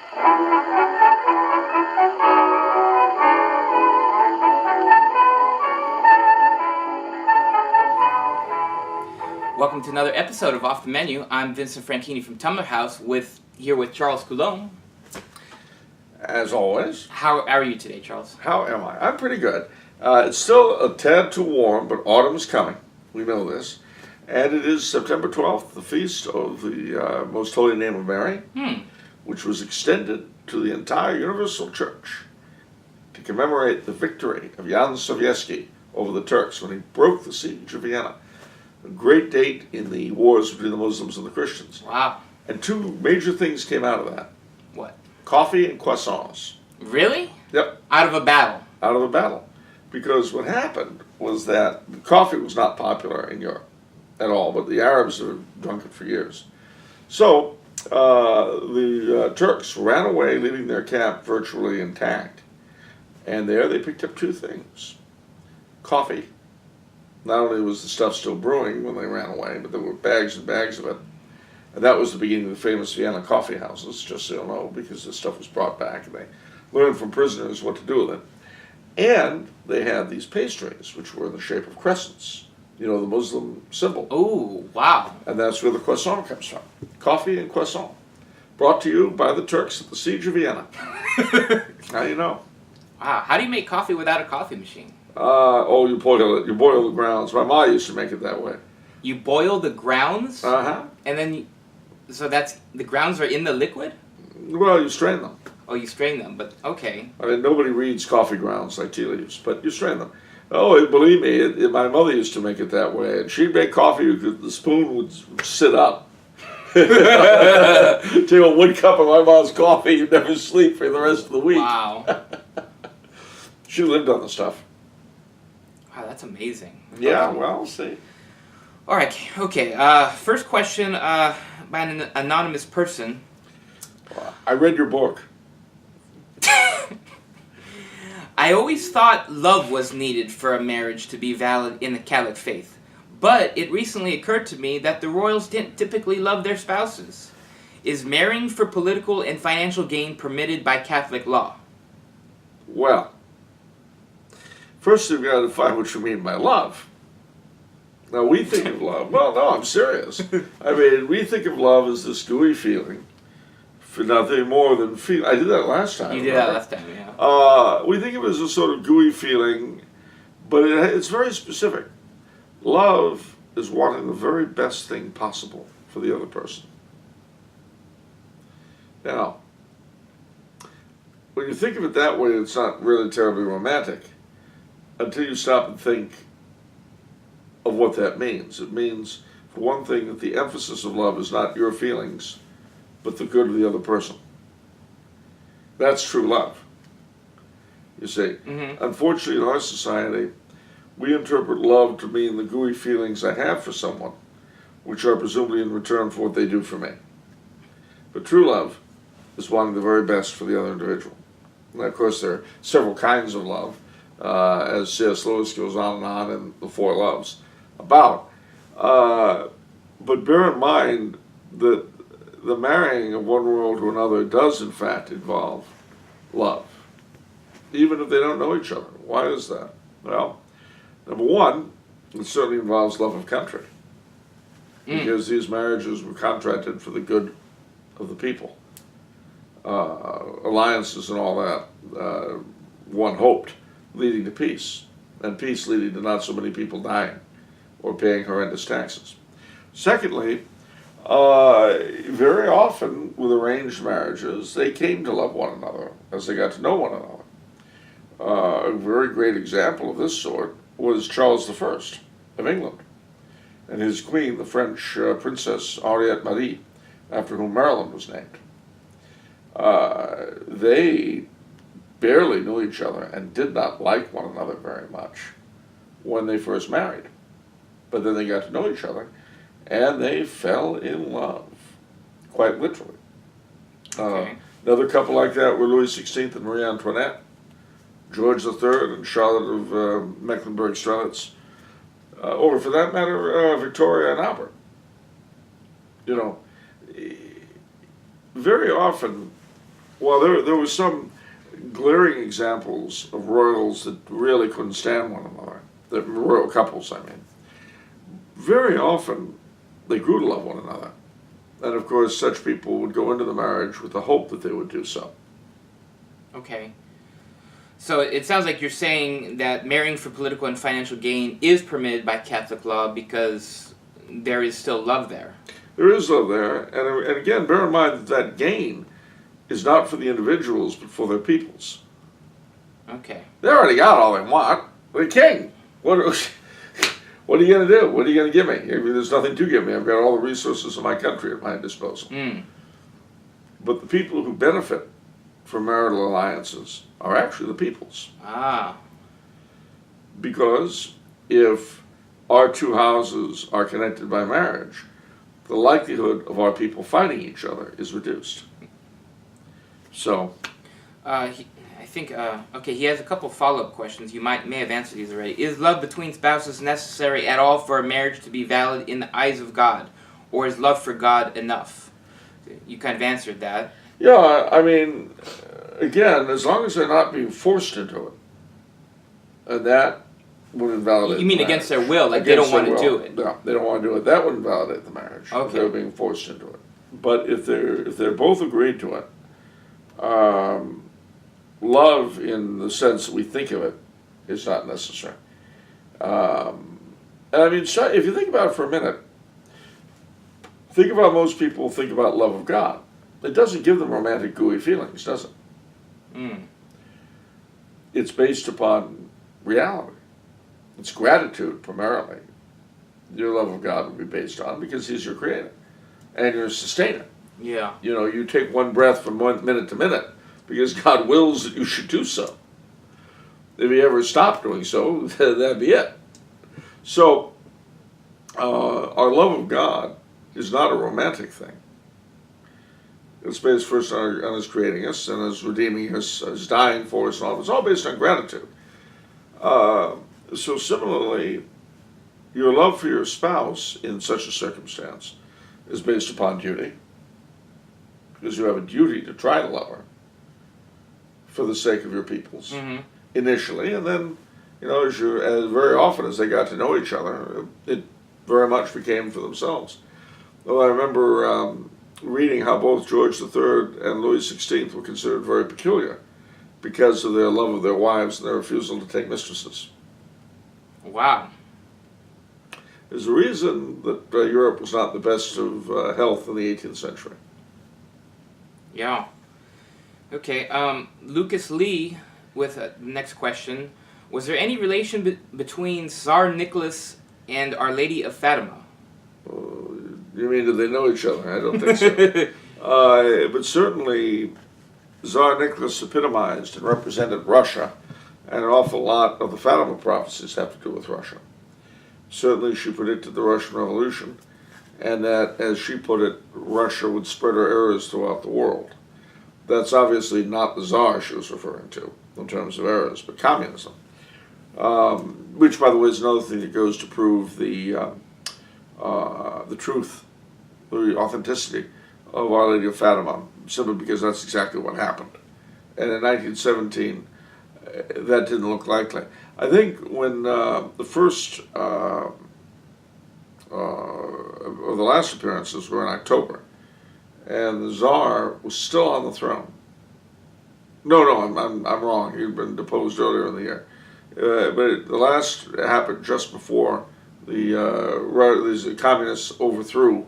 Welcome to another episode of Off the Menu. I'm Vincent Franchini from Tumblr House, here with Charles Coulombe. As always. How are you today, Charles? How am I? I'm pretty good. It's still a tad too warm, but autumn's coming. We know this. And it is September 12th, the feast of the Most Holy Name of Mary, which was extended to the entire Universal Church to commemorate the victory of Jan Sobieski over the Turks when he broke the siege of Vienna. A great date in the wars between the Muslims and the Christians. Wow. And two major things came out of that. What? Coffee and croissants. Really? Yep. Out of a battle? Out of a battle. Because what happened was that coffee was not popular in Europe at all, but the Arabs had drunk it for years. So the Turks ran away, leaving their camp virtually intact. And there they picked up two things. Coffee. Not only was the stuff still brewing when they ran away, but there were bags and bags of it. And that was the beginning of the famous Vienna coffee houses, just so you know, because the stuff was brought back and they learned from prisoners what to do with it. And they had these pastries, which were in the shape of crescents. You know, the Muslim symbol. Oh, wow. And that's where the croissant comes from. Coffee and croissant. Brought to you by the Turks at the Siege of Vienna. Now you know. Wow. How do you make coffee without a coffee machine? You boil it. You boil the grounds. My mom used to make it that way. You boil the grounds? Uh-huh. And then, so the grounds are in the liquid? Well, you strain them. Oh, you strain them, but okay. I mean, nobody reads coffee grounds like tea leaves, but you strain them. Oh, believe me, my mother used to make it that way. And she'd make coffee, the spoon would sit up. Take one cup of my mom's coffee, you'd never sleep for the rest of the week. Wow. She lived on the stuff. Wow, that's amazing. Yeah, well, see. All right, okay. First question by an anonymous person. I read your book. I always thought love was needed for a marriage to be valid in the Catholic faith, but it recently occurred to me that the royals didn't typically love their spouses. Is marrying for political and financial gain permitted by Catholic law? Well, first you've got to define what you mean by love. Now, we think of love, well, no, I'm serious. I mean, we think of love as this gooey feeling, for nothing more than feel. I did that last time. You did that last time, yeah. We think of it as a sort of gooey feeling, but it's very specific. Love is wanting the very best thing possible for the other person. Now, when you think of it that way, it's not really terribly romantic until you stop and think of what that means. It means, for one thing, that the emphasis of love is not your feelings, but the good of the other person. That's true love. You see, Unfortunately, in our society, we interpret love to mean the gooey feelings I have for someone, which are presumably in return for what they do for me. But true love is wanting the very best for the other individual. And of course, there are several kinds of love, as C.S. Lewis goes on in The Four Loves about. But bear in mind that the marrying of one world to another does, in fact, involve love, even if they don't know each other. Why is that? Well, number one, it certainly involves love of country, because these marriages were contracted for the good of the people. Alliances and all that, one hoped, leading to peace, and peace leading to not so many people dying or paying horrendous taxes. Secondly, very often with arranged marriages, they came to love one another as they got to know one another. A very great example of this sort was Charles I of England and his queen, the French Princess Henriette Marie, after whom Maryland was named. They barely knew each other and did not like one another very much when they first married. But then they got to know each other, and they fell in love, quite literally. Okay. Another couple like that were Louis XVI and Marie Antoinette, George III and Charlotte of Mecklenburg-Strelitz, or for that matter, Victoria and Albert. You know, very often Well, there were some glaring examples of royals that really couldn't stand one another. The royal couples, I mean. Very often, they grew to love one another. And of course, such people would go into the marriage with the hope that they would do so. Okay. So it sounds like you're saying that marrying for political and financial gain is permitted by Catholic law because there is still love there. There is love there, and again, bear in mind that that gain is not for the individuals, but for their peoples. Okay. They already got all they want. They're king. What are you going to do? What are you going to give me? I mean, there's nothing to give me. I've got all the resources of my country at my disposal. But the people who benefit from marital alliances are actually the peoples. Ah. Because if our two houses are connected by marriage, the likelihood of our people fighting each other is reduced. So, I think, okay, he has a couple follow-up questions. You may have answered these already. Is love between spouses necessary at all for a marriage to be valid in the eyes of God? Or is love for God enough? You kind of answered that. yeah, I mean, again, as long as they're not being forced into it, and that would invalidate You mean the against marriage. their will, like Against they don't their want to will. do it? No, they don't want to do it. That would invalidate the marriage if Okay. they're being forced into it. But if they're both agreed to it, love in the sense that we think of it is not necessary. And I mean, so if you think about it for a minute, think of how most people think about love of God. It doesn't give them romantic, gooey feelings, does it? It's based upon reality. It's gratitude, primarily. Your love of God would be based on, because He's your creator and your sustainer. Yeah. You know, you take one breath from one minute to minute because God wills that you should do so. If He ever stopped doing so, that'd be it. So, our love of God is not a romantic thing. It's based first on His creating us and His redeeming us, His dying for us, and all. It's all based on gratitude. So similarly, your love for your spouse in such a circumstance is based upon duty, because you have a duty to try to love her for the sake of your peoples initially, and then, you know, as very often as they got to know each other, it very much became for themselves. Though I remember reading how both George III and Louis XVI were considered very peculiar because of their love of their wives and their refusal to take mistresses. Wow. There's a reason that Europe was not the best of health in the 18th century. Yeah. Okay, Lucas Lee with the next question. Was there any relation between Tsar Nicholas and Our Lady of Fatima? You mean, did they know each other? I don't think so. But certainly, Tsar Nicholas epitomized and represented Russia, and an awful lot of the Fatima prophecies have to do with Russia. Certainly, she predicted the Russian Revolution, and that, as she put it, Russia would spread her errors throughout the world. That's obviously not the Tsar she was referring to, in terms of errors, but communism. Which, by the way, is another thing that goes to prove the truth, the authenticity of Our Lady of Fatima, simply because that's exactly what happened. And in 1917, that didn't look likely. I think when the first or the last appearances were in October, and the Tsar was still on the throne. No, I'm wrong. He'd been deposed earlier in the year. But the last happened just before the communists overthrew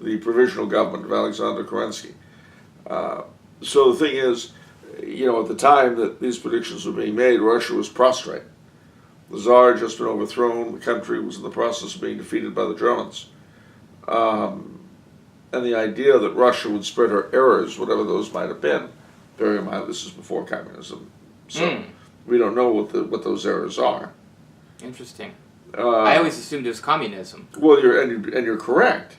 the provisional government of Alexander Kerensky. So the thing is, you know, at the time that these predictions were being made, Russia was prostrate. The Tsar had just been overthrown. The country was in the process of being defeated by the Germans. And the idea that Russia would spread her errors, whatever those might have been, bearing in mind this is before communism, so we don't know what those errors are. Interesting. I always assumed it was communism. Well, you're correct,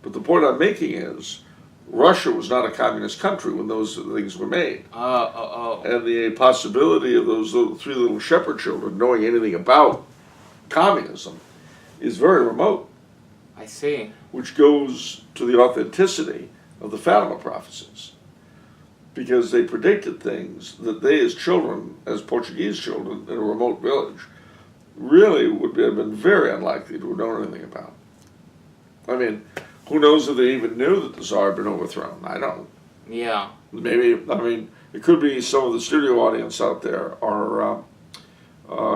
but the point I'm making is Russia was not a communist country when those things were made. And the possibility of those three little shepherd children knowing anything about communism is very remote. I see. Which goes to the authenticity of the Fatima prophecies. because they predicted things that they as children, as Portuguese children in a remote village, really would have been very unlikely to have known anything about. I mean, who knows if they even knew that the Tsar had been overthrown? I don't. Yeah. Maybe, I mean, it could be some of the studio audience out there are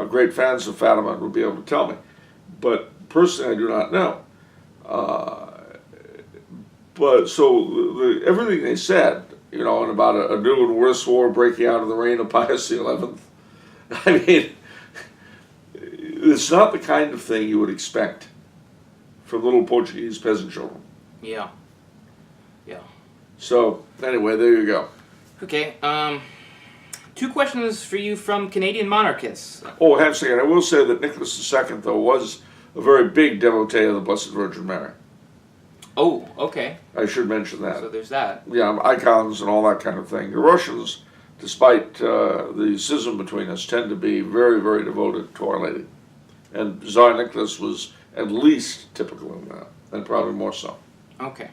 great fans of Fatima and would be able to tell me. But personally, I do not know. But so everything they said, you know, and about a new and worse war breaking out in the reign of Pius XI, I mean, it's not the kind of thing you would expect from little Portuguese peasant children. Yeah. Yeah. So, anyway, there you go. Okay, 2 questions for you from Canadian monarchists. Oh, hang on a second. I will say that Nicholas II, though, was a very big devotee of the Blessed Virgin Mary. Oh, okay. I should mention that. So there's that. Yeah, icons and all that kind of thing. The Russians, despite the schism between us, tend to be very, very devoted to Our Lady. And Tsar Nicholas was at least typical in that, and probably more so. Okay.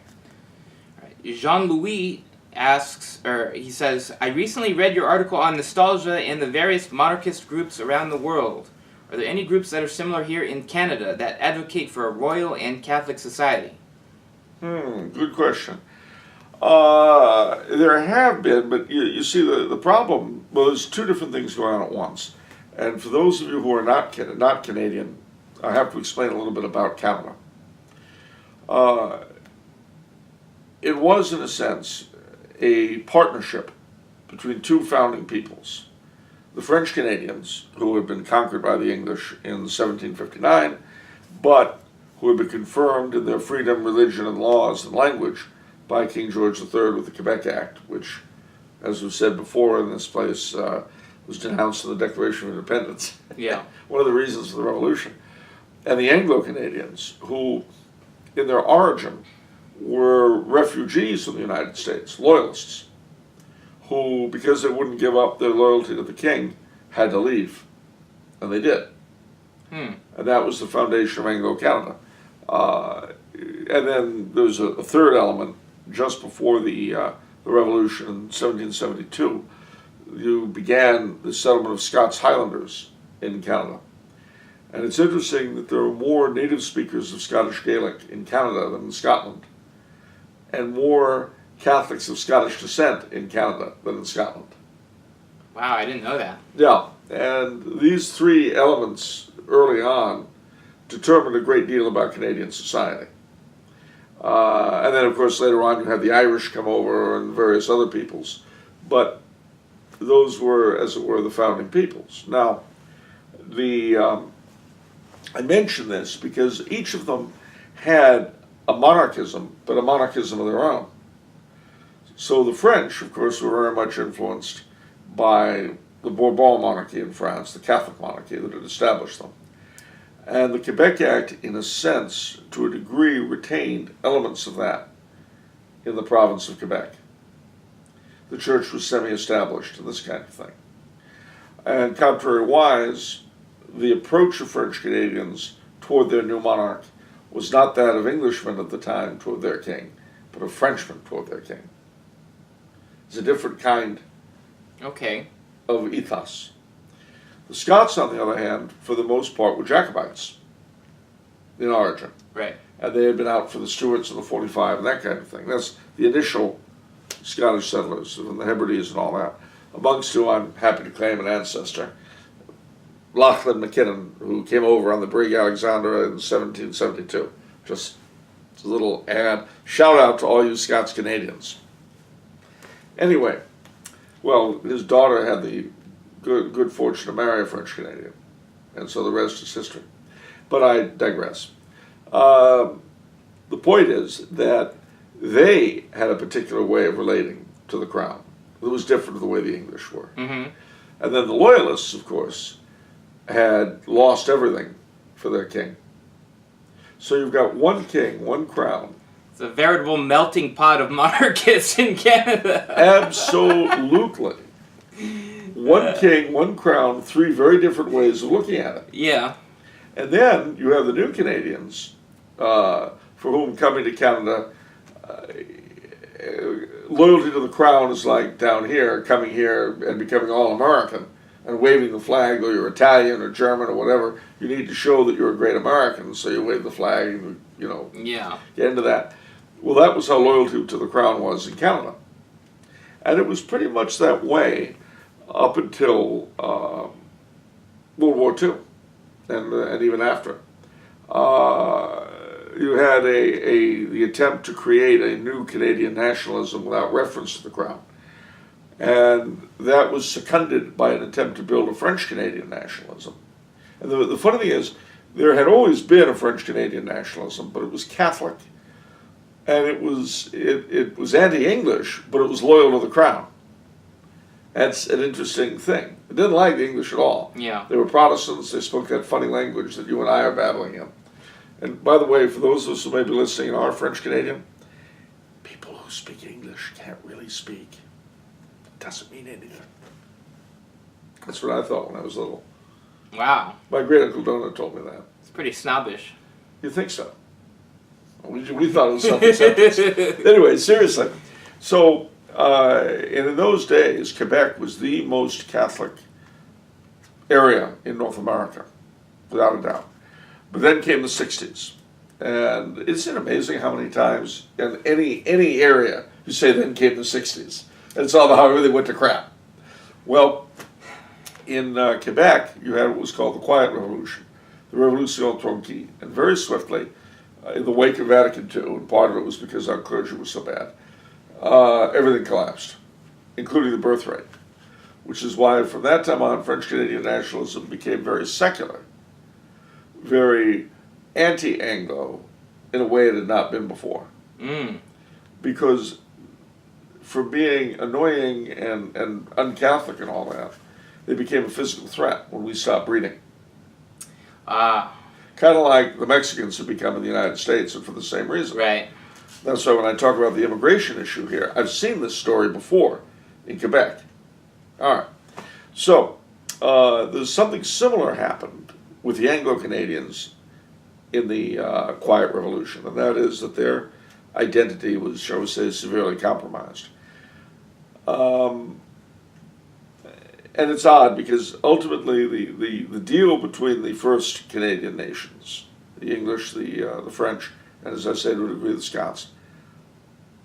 All right. Jean-Louis asks, or he says, I recently read your article on nostalgia in the various monarchist groups around the world. Are there any groups that are similar here in Canada that advocate for a royal and Catholic society? Good question. There have been, but you see the problem, well, there's 2 different things going on at once. And for those of you who are not Canadian, I have to explain a little bit about Canada. It was, in a sense, a partnership between 2 founding peoples. The French Canadians, who had been conquered by the English in 1759, but who had been confirmed in their freedom, religion, and laws and language by King George III with the Quebec Act, which, as we've said before in this place, was denounced in the Declaration of Independence. Yeah. One of the reasons for the Revolution. And the Anglo-Canadians, who, in their origin, were refugees from the United States, loyalists, who, because they wouldn't give up their loyalty to the king, had to leave. And they did. And that was the foundation of Anglo-Canada. And then there was a 3rd element just before the Revolution in 1772. You began the settlement of Scots Highlanders in Canada. And it's interesting that there are more native speakers of Scottish Gaelic in Canada than in Scotland, and more Catholics of Scottish descent in Canada than in Scotland. Wow, I didn't know that. Yeah, and these 3 elements early on determined a great deal about Canadian society. And then, of course, later on you have the Irish come over and various other peoples. But those were, as it were, the founding peoples. Now, I mention this because each of them had a monarchism, but a monarchism of their own. So the French, of course, were very much influenced by the Bourbon monarchy in France, the Catholic monarchy that had established them. And the Quebec Act, in a sense, to a degree, retained elements of that in the province of Quebec. The church was semi-established and this kind of thing. And contrariwise, the approach of French Canadians toward their new monarch was not that of Englishmen at the time toward their king, but of Frenchmen toward their king. It's a different kind of ethos. The Scots, on the other hand, for the most part, were Jacobites in origin. Right. And they had been out for the Stuarts in the 45 and that kind of thing. That's the initial Scottish settlers and the Hebrides and all that, amongst whom I'm happy to claim an ancestor, Lachlan McKinnon, who came over on the brig Alexandra in 1772. Just a little ad. Shout out to all you Scots Canadians. Anyway, well, his daughter had the good fortune to marry a French Canadian, and so the rest is history. But I digress. The point is that they had a particular way of relating to the crown. It was different to the way the English were. Mm-hmm. And then the Loyalists, of course, had lost everything for their king. So you've got one king, one crown. It's a veritable melting pot of monarchists in Canada. Absolutely. One king, one crown, 3 very different ways of looking at it. Yeah. And then you have the new Canadians, for whom coming to Canada loyalty to the crown is like down here, coming here and becoming all-American and waving the flag, though you're Italian or German or whatever. You need to show that you're a great American, so you wave the flag and, get into that. Well, that was how loyalty to the crown was in Canada. And it was pretty much that way up until World War II and even after. You had the attempt to create a new Canadian nationalism without reference to the crown. And that was seconded by an attempt to build a French-Canadian nationalism. And the funny thing is, there had always been a French-Canadian nationalism, but it was Catholic. And it was anti-English, but it was loyal to the crown. That's an interesting thing. It didn't like the English at all. Yeah. They were Protestants. They spoke that funny language that you and I are battling in. And by the way, for those of us who may be listening and are French-Canadian, people who speak English can't really speak. It doesn't mean anything. That's what I thought when I was little. Wow. My great-uncle Donald told me that. It's pretty snobbish. You think so? We thought it was self-acceptance. Anyway, seriously. So, in those days, Quebec was the most Catholic area in North America, without a doubt. But then came the 60s. And isn't it amazing how many times in any area you say then came the 60s? And it's all about how everything went to crap. Well, in Quebec, you had what was called the Quiet Revolution, the Révolution Tranquille. And very swiftly, in the wake of Vatican II, and part of it was because our clergy was so bad, everything collapsed, including the birth rate, which is why from that time on, French-Canadian nationalism became very secular, very anti-Anglo in a way it had not been before. Because from being annoying and un-Catholic and all that, they became a physical threat when we stopped breeding. Kind of like the Mexicans have become in the United States, and for the same reason. Right. That's why when I talk about the immigration issue here, I've seen this story before in Quebec. All right. So, there's something similar happened with the Anglo-Canadians in the Quiet Revolution, and that is that their identity was, shall we say, severely compromised. And it's odd because ultimately the deal between the first Canadian nations, the English, the French, and as I say to a degree the Scots,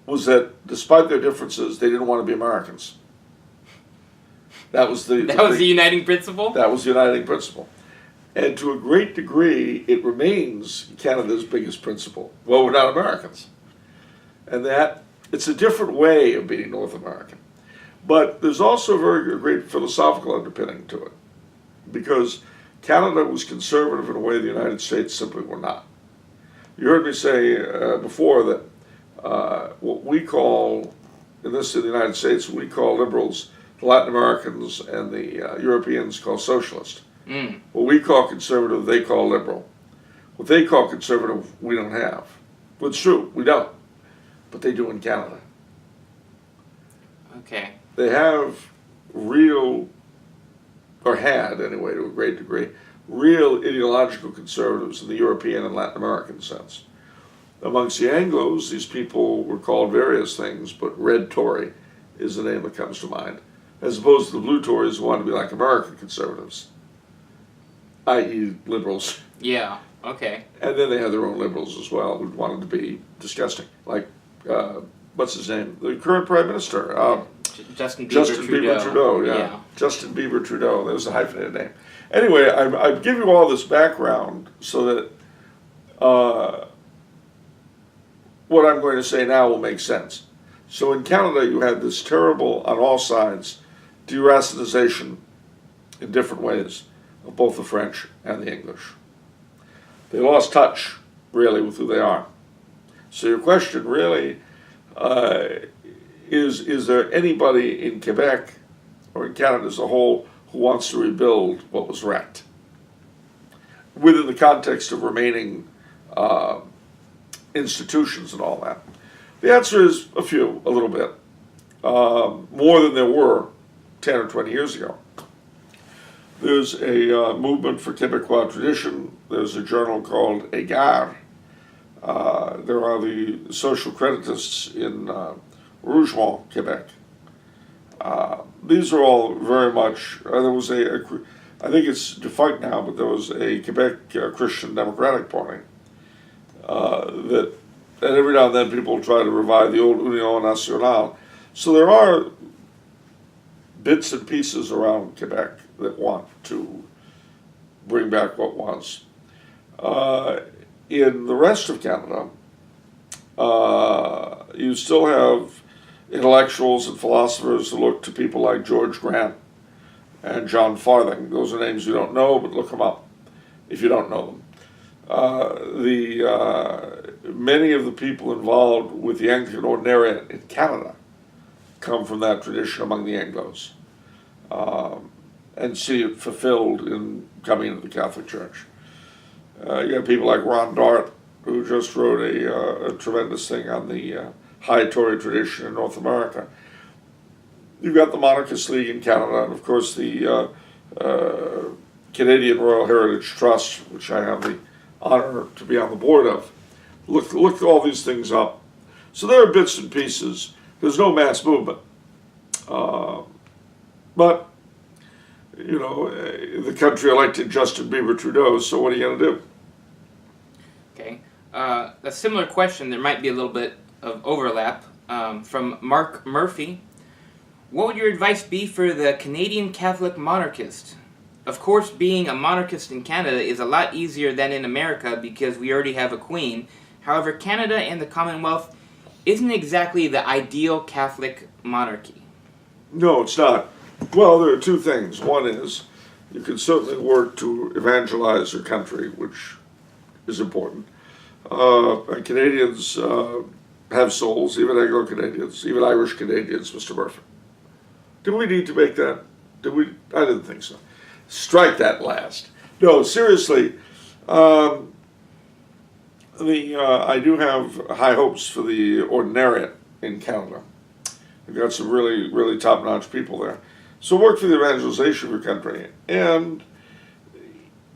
was that despite their differences, they didn't want to be Americans. That was the uniting principle? That was the uniting principle. And to a great degree, it remains Canada's biggest principle. Well, we're not Americans. And that, it's a different way of being North American. But there's also a very great philosophical underpinning to it. Because Canada was conservative in a way the United States simply were not. You heard me say before that what we call, in the United States, we call liberals, the Latin Americans and the Europeans call socialist. What we call conservative, they call liberal. What they call conservative, we don't have. Well, it's true, we don't. But they do in Canada. Okay. They have real, or had anyway to a great degree, real ideological conservatives in the European and Latin American sense. Amongst the Anglos, these people were called various things, but Red Tory is the name that comes to mind, as opposed to the Blue Tories who want to be like American conservatives, i.e. liberals. Yeah, okay. And then they had their own liberals as well who wanted to be disgusting, like, what's his name? The current Prime Minister. Justin Bieber Trudeau, yeah. Justin Bieber Trudeau, that was a hyphenated name. Anyway, I give you all this background so that what I'm going to say now will make sense. So in Canada, you had this terrible, on all sides, deracinization in different ways of both the French and the English. They lost touch, really, with who they are. So your question really is there anybody in Quebec or in Canada as a whole who wants to rebuild what was wrecked within the context of remaining institutions and all that? The answer is a few, a little bit, more than there were 10 or 20 years ago. There's a movement for Quebecois tradition. There's a journal called Égard. There are the social creditists in Rougemont, Quebec. These are all very much, there was I think it's defunct now, but there was a Quebec Christian Democratic Party and every now and then people try to revive the old Union Nationale. So there are bits and pieces around Quebec that want to bring back what was. In the rest of Canada, you still have intellectuals and philosophers who look to people like George Grant and John Farthing. Those are names you don't know, but look them up if you don't know them. Many of the people involved with the Anglican Ordinariate in Canada come from that tradition among the Anglos, and see it fulfilled in coming into the Catholic Church. You have people like Ron Dart, who just wrote a tremendous thing on the High Tory tradition in North America. You've got the Monarchist League in Canada, and of course the Canadian Royal Heritage Trust, which I have the honor to be on the board of. Look all these things up. So there are bits and pieces. There's no mass movement. But, you know, the country elected Justin Bieber Trudeau, so what are you going to do? Okay. A similar question, there might be a little bit of overlap, from Mark Murphy. What would your advice be for the Canadian Catholic monarchist? Of course, being a monarchist in Canada is a lot easier than in America because we already have a queen. However, Canada and the Commonwealth isn't exactly the ideal Catholic monarchy. No, it's not. Well, there are two things. One is you can certainly work to evangelize your country, which is important. And Canadians have souls, even Anglo-Canadians, even Irish Canadians, Mr. Murphy. Did we need to make that? Did we? I didn't think so. Strike that last. No, seriously. I do have high hopes for the Ordinariate in Canada. We've got some really, really top-notch people there. So work for the evangelization of your country. And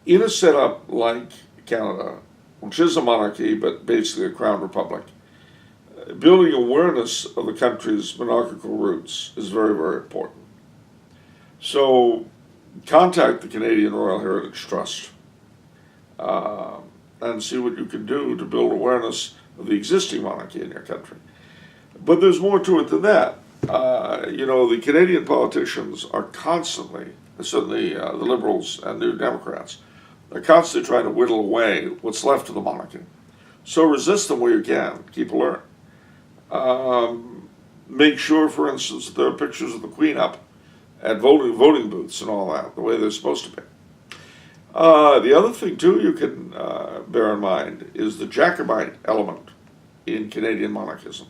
in a setup like Canada, which is a monarchy, but basically a crown republic, building awareness of the country's monarchical roots is very, very important. So contact the Canadian Royal Heritage Trust and see what you can do to build awareness of the existing monarchy in your country. But there's more to it than that. You know, the Canadian politicians are constantly, certainly the Liberals and New Democrats, are constantly trying to whittle away what's left of the monarchy. So resist them where you can. Keep alert. Make sure, for instance, that there are pictures of the Queen up at voting booths and all that, the way they're supposed to be. The other thing, too, you can bear in mind is the Jacobite element in Canadian monarchism.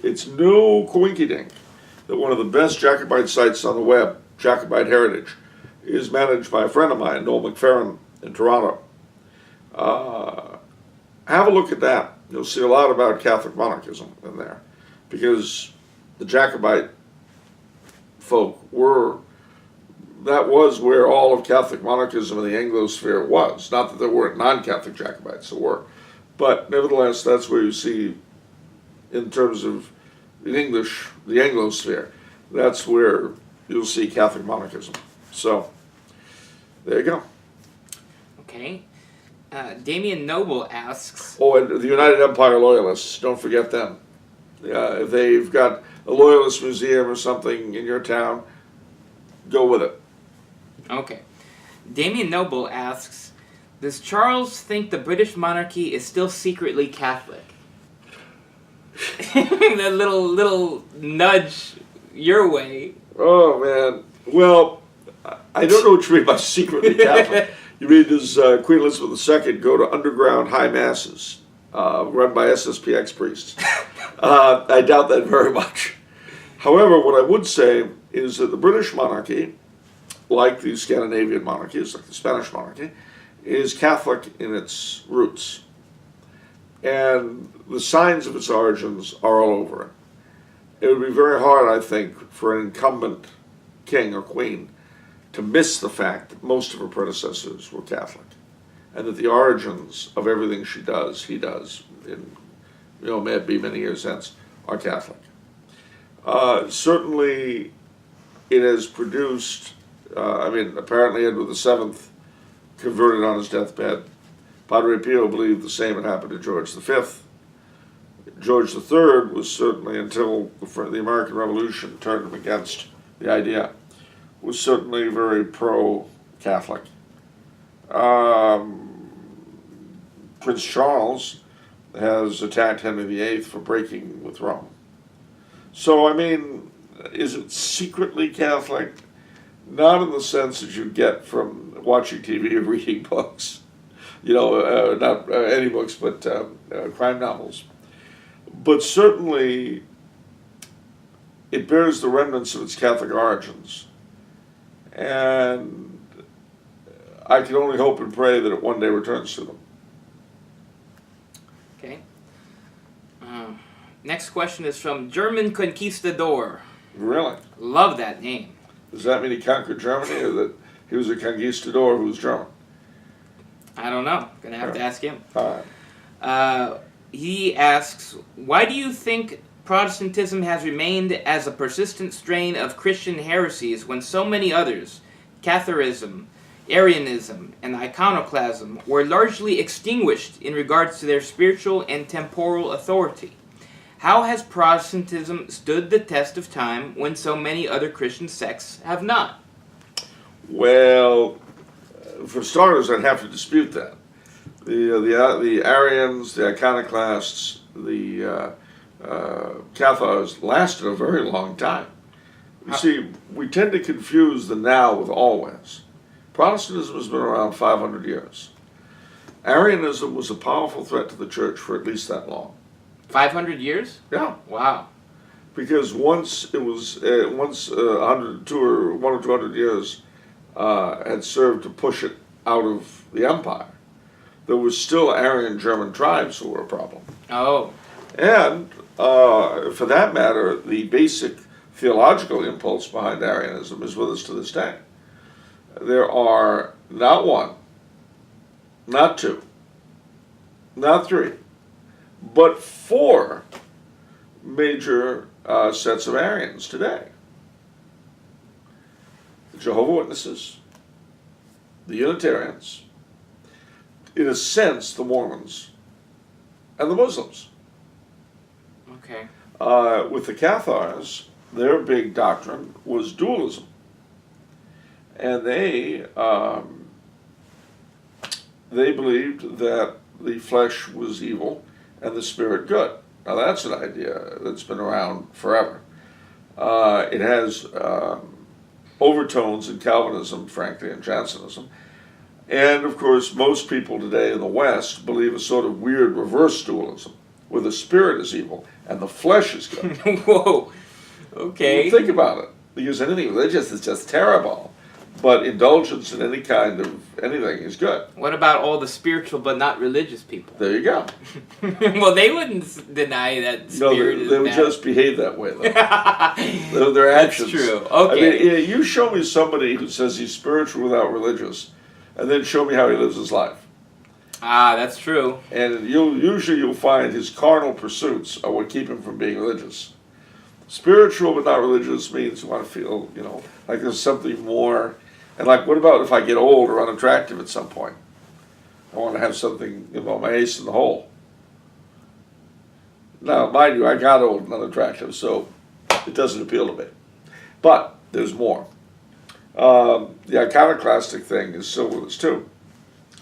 It's no coinkydink that one of the best Jacobite sites on the web, Jacobite Heritage, is managed by a friend of mine, Noel McFerrin, in Toronto. Have a look at that. You'll see a lot about Catholic monarchism in there, because the Jacobite folk that was where all of Catholic monarchism in the Anglosphere was. Not that there weren't non-Catholic Jacobites, there were. But nevertheless, that's where you see, in terms of in English, the Anglosphere, that's where you'll see Catholic monarchism. So, there you go. Okay. Damien Noble asks... Oh, and the United Empire Loyalists, don't forget them. If they've got a Loyalist museum or something in your town, go with it. Okay. Damien Noble asks, does Charles think the British monarchy is still secretly Catholic? That little nudge your way. Oh, man. Well, I don't know what you mean by secretly Catholic. You mean, does Queen Elizabeth II go to underground high masses run by SSPX priests? I doubt that very much. However, what I would say is that the British monarchy, like the Scandinavian monarchies, like the Spanish monarchy, is Catholic in its roots. And the signs of its origins are all over it. It would be very hard, I think, for an incumbent king or queen to miss the fact that most of her predecessors were Catholic, and that the origins of everything he does, in, may it be many years hence, are Catholic. Certainly, it has produced. Apparently Edward VII converted on his deathbed. Padre Pio believed the same had happened to George V. George III was certainly, until the American Revolution turned him against the idea, was certainly very pro-Catholic. Prince Charles has attacked Henry VIII for breaking with Rome. So, is it secretly Catholic? Not in the sense that you get from watching TV or reading books. Not any books, but crime novels. But certainly, it bears the remnants of its Catholic origins. And I can only hope and pray that it one day returns to them. Okay. Next question is from German Conquistador. Really? Love that name. Does that mean he conquered Germany, or that he was a conquistador who was German? I don't know. Gonna have to ask him. All right. He asks, why do you think Protestantism has remained as a persistent strain of Christian heresies when so many others, Catholicism, Arianism, and iconoclasm, were largely extinguished in regards to their spiritual and temporal authority? How has Protestantism stood the test of time when so many other Christian sects have not? Well, for starters, I'd have to dispute that. The Arians, the iconoclasts, the Cathars lasted a very long time. You see, we tend to confuse the now with always. Protestantism has been around 500 years. Arianism was a powerful threat to the church for at least that long. 500 years? Yeah. Wow. Because once it was, 100, one or 200 years had served to push it out of the empire, there was still Aryan German tribes who were a problem. Oh. And, for that matter, the basic theological impulse behind Arianism is with us to this day. There are not one, not two, not three, but four major sets of Arians today. The Jehovah's Witnesses, the Unitarians, in a sense, the Mormons, and the Muslims. Okay. With the Cathars, their big doctrine was dualism. And they believed that the flesh was evil and the spirit good. Now that's an idea that's been around forever. It has overtones in Calvinism, frankly, and Jansenism. And of course, most people today in the West believe a sort of weird reverse dualism, where the spirit is evil and the flesh is good. Whoa. Okay. Well, think about it. Because anything religious is just terrible. But indulgence in any kind of anything is good. What about all the spiritual but not religious people? There you go. Well, they wouldn't deny that spirit is they would bad. just behave that way, though. Their actions. That's true. Okay. You show me somebody who says he's spiritual without religious, and then show me how he lives his life. Ah, that's true. And you'll find his carnal pursuits are what keep him from being religious. Spiritual but not religious means you want to feel, like there's something more. And like, what about if I get old or unattractive at some point? I want to have something, my ace in the hole. Now, mind you, I got old and unattractive, so it doesn't appeal to me. But there's more. The iconoclastic thing is still with us too.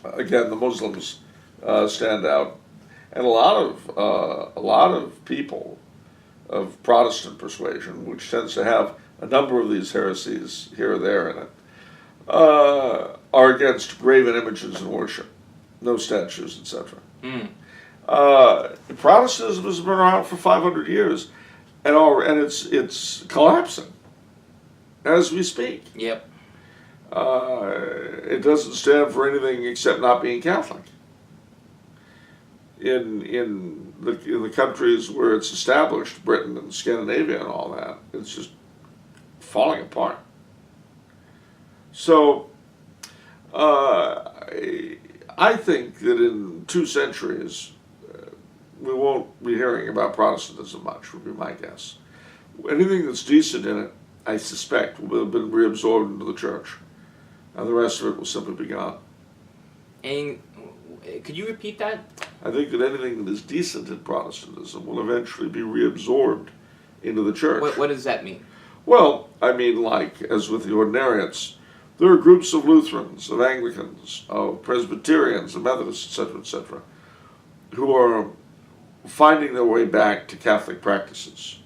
Again, the Muslims stand out, and a lot of people of Protestant persuasion, which tends to have a number of these heresies here or there in it, are against graven images in worship, no statues, etc. Protestantism has been around for 500 years, and it's collapsing as we speak. Yep. It doesn't stand for anything except not being Catholic. In the countries where it's established, Britain and Scandinavia and all that, it's just falling apart. So, I think that in 2 centuries, we won't be hearing about Protestantism much, would be my guess. Anything that's decent in it, I suspect, will have been reabsorbed into the church, and the rest of it will simply be gone. And could you repeat that? I think that anything that is decent in Protestantism will eventually be reabsorbed into the church. What does that mean? Well, I mean, like, as with the ordinariates, there are groups of Lutherans, of Anglicans, of Presbyterians, of Methodists, etc., who are finding their way back to Catholic practices.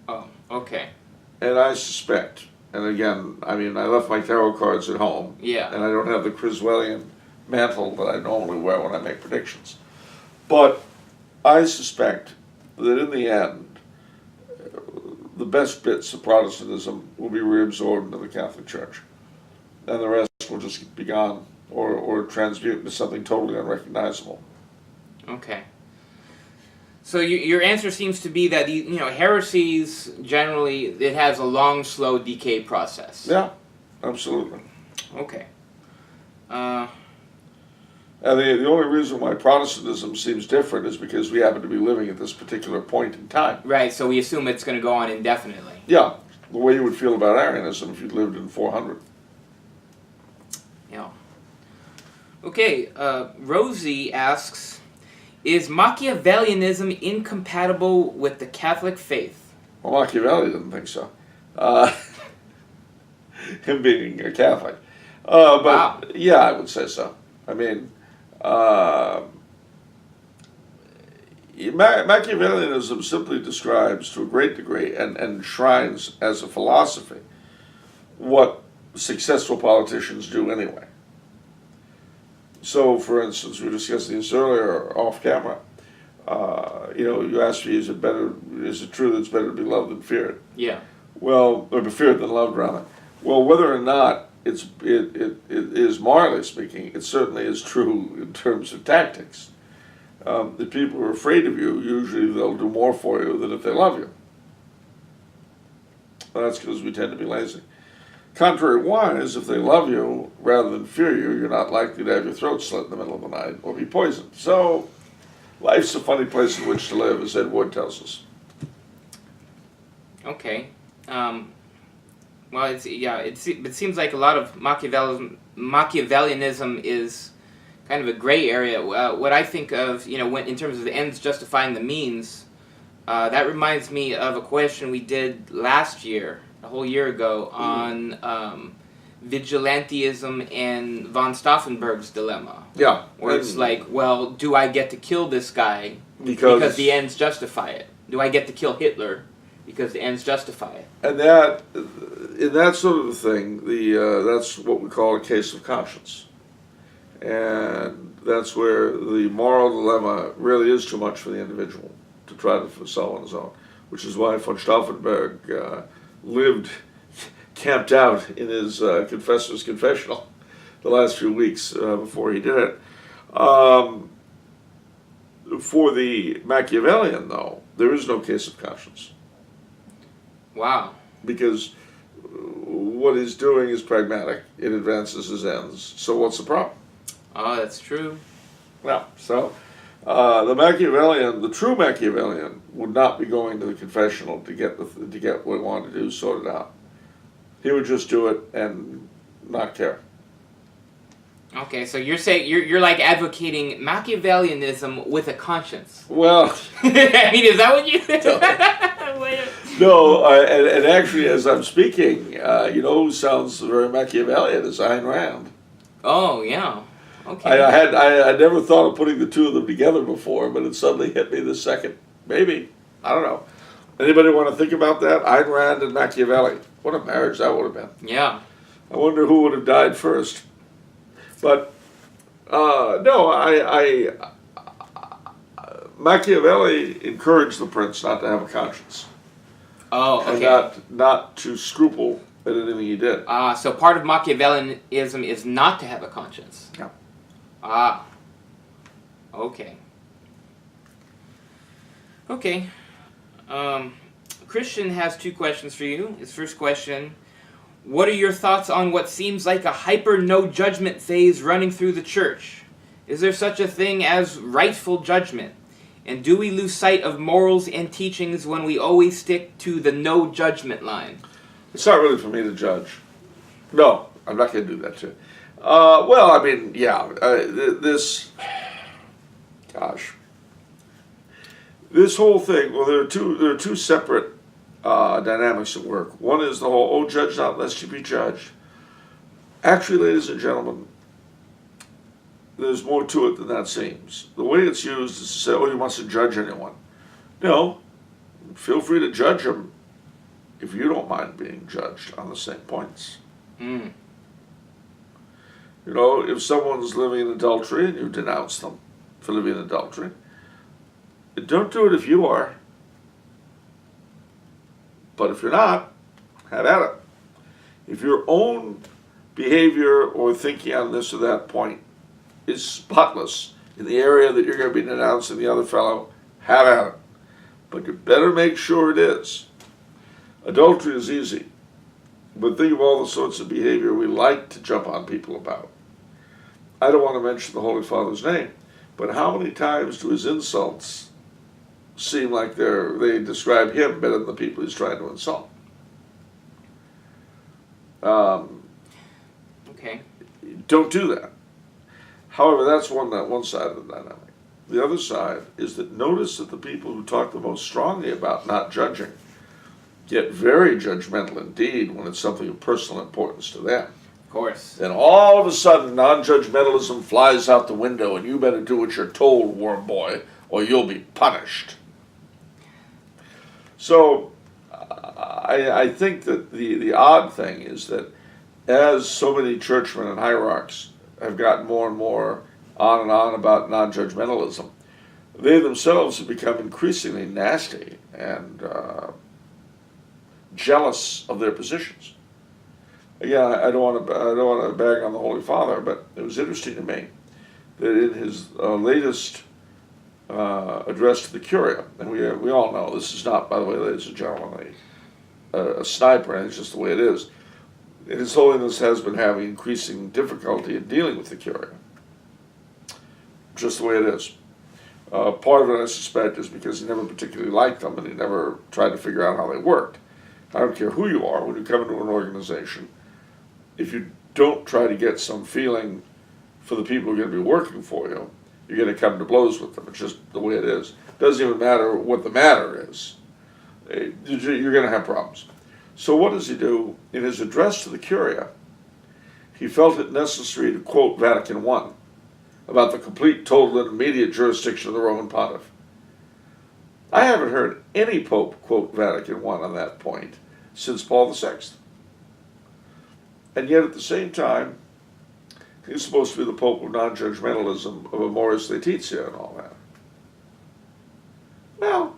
Oh, okay. And I suspect, and again, I mean, I left my tarot cards at home, Yeah. and I don't have the Criswellian mantle that I normally wear when I make predictions. But I suspect that in the end, the best bits of Protestantism will be reabsorbed into the Catholic Church, and the rest will just be gone or transmute into something totally unrecognizable. Okay. So your answer seems to be that heresies generally it has a long, slow decay process. Yeah, absolutely. Okay. And the only reason why Protestantism seems different is because we happen to be living at this particular point in time. Right. So we assume it's going to go on indefinitely. Yeah, the way you would feel about Arianism if you'd lived in 400. Yeah. Okay. Rosie asks, is Machiavellianism incompatible with the Catholic faith? Well, Machiavelli didn't think so. Him being a Catholic. But Wow. yeah, I would say so. I mean, Machiavellianism simply describes to a great degree and enshrines as a philosophy what successful politicians do anyway. So, for instance, we discussed this earlier off camera. You asked me, is it true that it's better to be loved than feared? Yeah. Well, or be feared than loved, rather. Well, whether or not it is morally speaking, it certainly is true in terms of tactics. If people are afraid of you, usually they'll do more for you than if they love you. Well, that's because we tend to be lazy. Contrariwise, if they love you rather than fear you, you're not likely to have your throat slit in the middle of the night or be poisoned. So, life's a funny place in which to live, as Ed Wood tells us. Okay. Well, it seems like a lot of Machiavellianism is kind of a gray area. What I think of, when in terms of the ends justifying the means, that reminds me of a question we did last year, a whole year ago, on vigilantism and von Stauffenberg's dilemma. Yeah. Where it's like, well, do I get to kill this guy because the ends justify it? Do I get to kill Hitler because the ends justify it? And that, in that sort of a thing, that's what we call a case of conscience. And that's where the moral dilemma really is too much for the individual to try to solve on his own, which is why von Stauffenberg camped out in his confessor's confessional the last few weeks before he did it. For the Machiavellian, though, there is no case of conscience. Wow. Because what he's doing is pragmatic. It advances his ends. So what's the problem? Oh, that's true. Yeah. So the true Machiavellian, would not be going to the confessional to get what he wanted to do sorted out. He would just do it and not care. Okay, so you're saying you're like advocating Machiavellianism with a conscience. Well, I mean, is that what you? no. And actually, as I'm speaking, who sounds very Machiavellian is Ayn Rand. Oh yeah. Okay. I never thought of putting the two of them together before, but it suddenly hit me this second. Maybe. I don't know. Anybody want to think about that? Ayn Rand and Machiavelli. What a marriage that would have been. Yeah. I wonder who would have died first. But, no, Machiavelli encouraged the prince not to have a conscience. Oh, okay. And not to scruple at anything he did. So part of Machiavellianism is not to have a conscience. Yeah. Ah. Okay. Okay. Christian has two questions for you. His first question: what are your thoughts on what seems like a hyper no-judgment phase running through the church? Is there such a thing as rightful judgment? And do we lose sight of morals and teachings when we always stick to the no judgment line? It's not really for me to judge. No, I'm not going to do that to you. Well, I mean, yeah, this whole thing. Well, there are two separate dynamics at work. One is the whole "oh, judge not lest you be judged." Actually, ladies and gentlemen, there's more to it than that seems. The way it's used is to say, "oh, you mustn't judge anyone." No, feel free to judge them if you don't mind being judged on the same points. Mm. You know, if someone's living in adultery and you denounce them for living in adultery, don't do it if you are. But if you're not, have at it. If your own behavior or thinking on this or that point is spotless in the area that you're going to be denouncing the other fellow, have at it. But you better make sure it is. Adultery is easy. But think of all the sorts of behavior we like to jump on people about. I don't want to mention the Holy Father's name, but how many times do his insults seem like they describe him better than the people he's trying to insult? Okay. Don't do that. However, that's one side of the dynamic. The other side is that notice that the people who talk the most strongly about not judging get very judgmental indeed when it's something of personal importance to them. Of course. Then all of a sudden, non-judgmentalism flies out the window, and you better do what you're told, worm boy, or you'll be punished. So, I think that the odd thing is that as so many churchmen and hierarchs have gotten more and more on and on about non-judgmentalism, they themselves have become increasingly nasty and jealous of their positions. Again, I don't want to bag on the Holy Father, but it was interesting to me that in his latest address to the Curia, and we all know this is not, by the way, ladies and gentlemen, a sniper, and it's just the way it is. His Holiness has been having increasing difficulty in dealing with the Curia. Just the way it is. Part of it, I suspect, is because he never particularly liked them, and he never tried to figure out how they worked. I don't care who you are, when you come into an organization, if you don't try to get some feeling for the people who are going to be working for you, you're going to come to blows with them. It's just the way it is. It doesn't even matter what the matter is. You're going to have problems. So what does he do? In his address to the Curia, he felt it necessary to quote Vatican I about the complete, total, and immediate jurisdiction of the Roman Pontiff. I haven't heard any pope quote Vatican I on that point since Paul VI. And yet at the same time, he's supposed to be the Pope of non-judgmentalism, of Amoris Laetitia and all that. Well,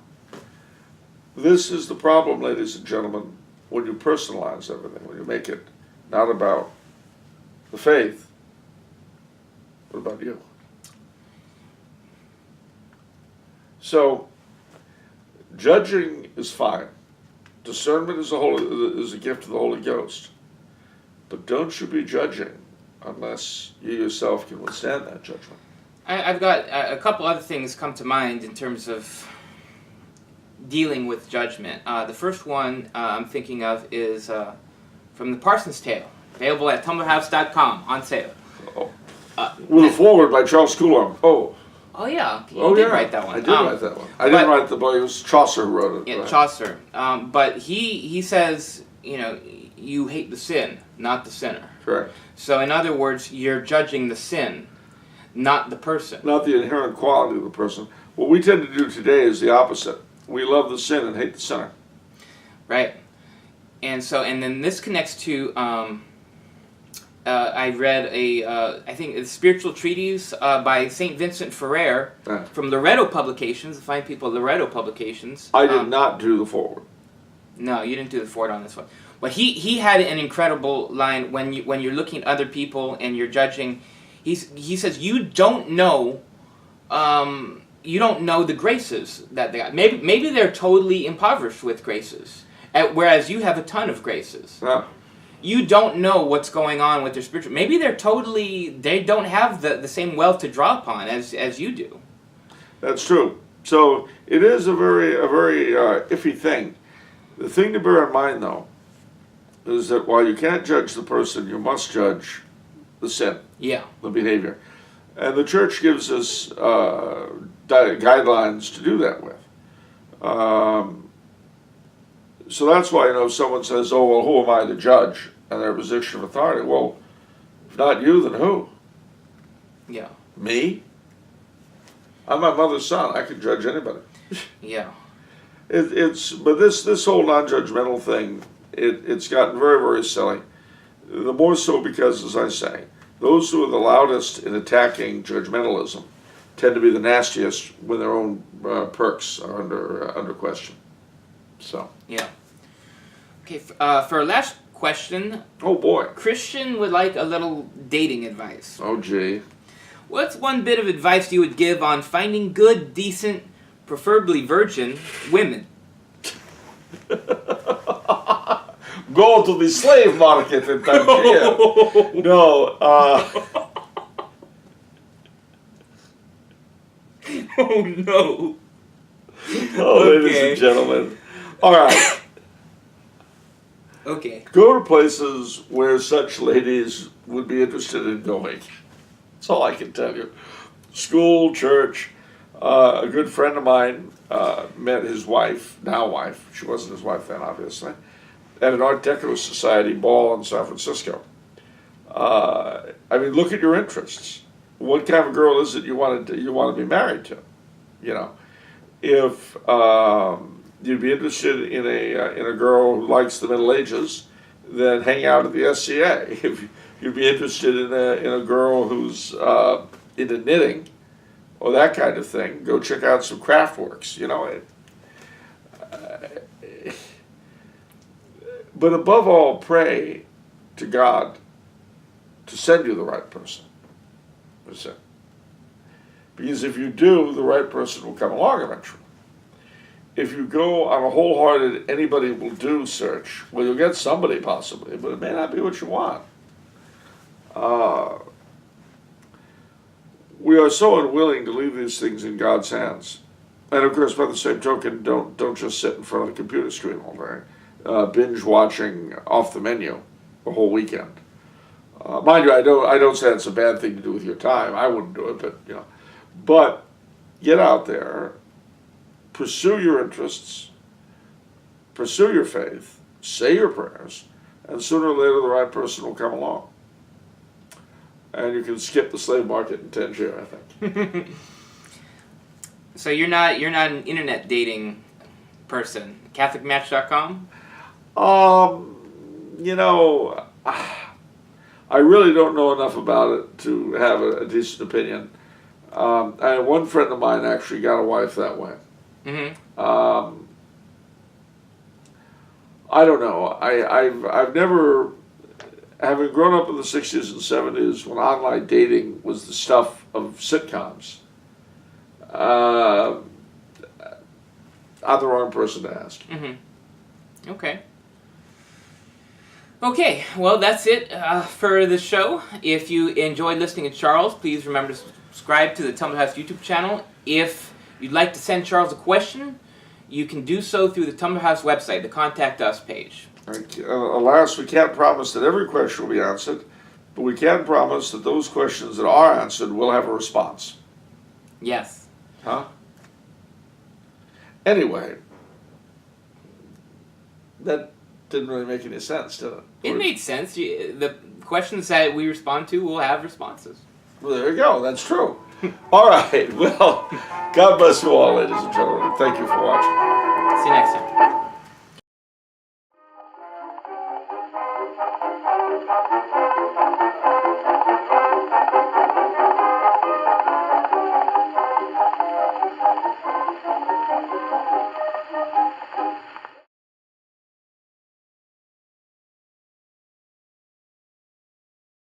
this is the problem, ladies and gentlemen, when you personalize everything, when you make it not about the faith, but about you. So, judging is fine. Discernment is a gift of the Holy Ghost. But don't you be judging unless you yourself can withstand that judgment. I've got a couple other things come to mind in terms of dealing with judgment. The first one I'm thinking of is from the Parson's Tale, available at tumblerhouse.com, on sale. With a foreword by Charles Coulombe. Oh yeah, you did write that one. I did write that one. I didn't write the book. It was Chaucer who wrote it. Yeah, right. Chaucer. But he says, you hate the sin, not the sinner. Correct. So in other words, you're judging the sin, not the person. Not the inherent quality of the person. What we tend to do today is the opposite. We love the sin and hate the sinner. Right. And then this connects to, I read I think a spiritual treatise by St. Vincent Ferrer from Loretto Publications, the fine people of Loretto Publications. I did not do the foreword. No, you didn't do the foreword on this one. But he had an incredible line when you're looking at other people and you're judging. He says you don't know the graces that they got. Maybe they're totally impoverished with graces, whereas you have a ton of graces. Yeah. You don't know what's going on with their spiritual. Maybe they don't have the same wealth to draw upon as you do. That's true. So it is a very iffy thing. The thing to bear in mind, though, is that while you can't judge the person, you must judge the sin, Yeah. the behavior. And the church gives us guidelines to do that with. So that's why, if someone says, oh, well, who am I to judge? And their position of authority. Well, if not you, then who? Yeah. Me? I'm my mother's son. I can judge anybody. Yeah. But this whole non-judgmental thing, it's gotten very, very silly. The more so because, as I say, those who are the loudest in attacking judgmentalism tend to be the nastiest when their own perks are under question. So. Yeah. Okay. For our last question. Oh boy. Christian would like a little dating advice. Oh gee. What's one bit of advice you would give on finding good, decent, preferably virgin women? Go to the slave market in Tangier. No. Oh no. Oh, ladies and gentlemen. All right. Okay. Go to places where such ladies would be interested in going. That's all I can tell you. School, church. A good friend of mine met his wife, now wife, she wasn't his wife then, obviously, at an Art Deco Society ball in San Francisco. Look at your interests. What kind of girl is it you want to be married to? If you'd be interested in a girl who likes the Middle Ages, then hang out at the SCA. If you'd be interested in a girl who's into knitting or that kind of thing, go check out some craft works. But above all, pray to God to send you the right person. That's it. Because if you do, the right person will come along eventually. If you go on a wholehearted anybody will do search, well, you'll get somebody possibly, but it may not be what you want. We are so unwilling to leave these things in God's hands. And of course, by the same token, don't just sit in front of the computer screen all day, binge watching off the menu the whole weekend. Mind you, I don't say it's a bad thing to do with your time. I wouldn't do it, but get out there, pursue your interests, pursue your faith, say your prayers, and sooner or later the right person will come along. And you can skip the slave market in Tangier, I think. So you're not an internet dating person. CatholicMatch.com? I really don't know enough about it to have a decent opinion. One friend of mine actually got a wife that way. Mm-hmm. I don't know. I've never, having grown up in the 60s and 70s when online dating was the stuff of sitcoms, I'm the wrong person to ask. Mm-hmm. Okay, well, that's it for the show. If you enjoyed listening to Charles, please remember to subscribe to the Tumble House YouTube channel. If you'd like to send Charles a question, you can do so through the Tumble House website, the Contact Us page. Alas, we can't promise that every question will be answered, but we can promise that those questions that are answered will have a response. Yes. Huh? Anyway, that didn't really make any sense, did it? It made sense. The questions that we respond to will have responses. Well, there you go. That's true. All right. Well, God bless you all, ladies and gentlemen. Thank you for watching. See you next time.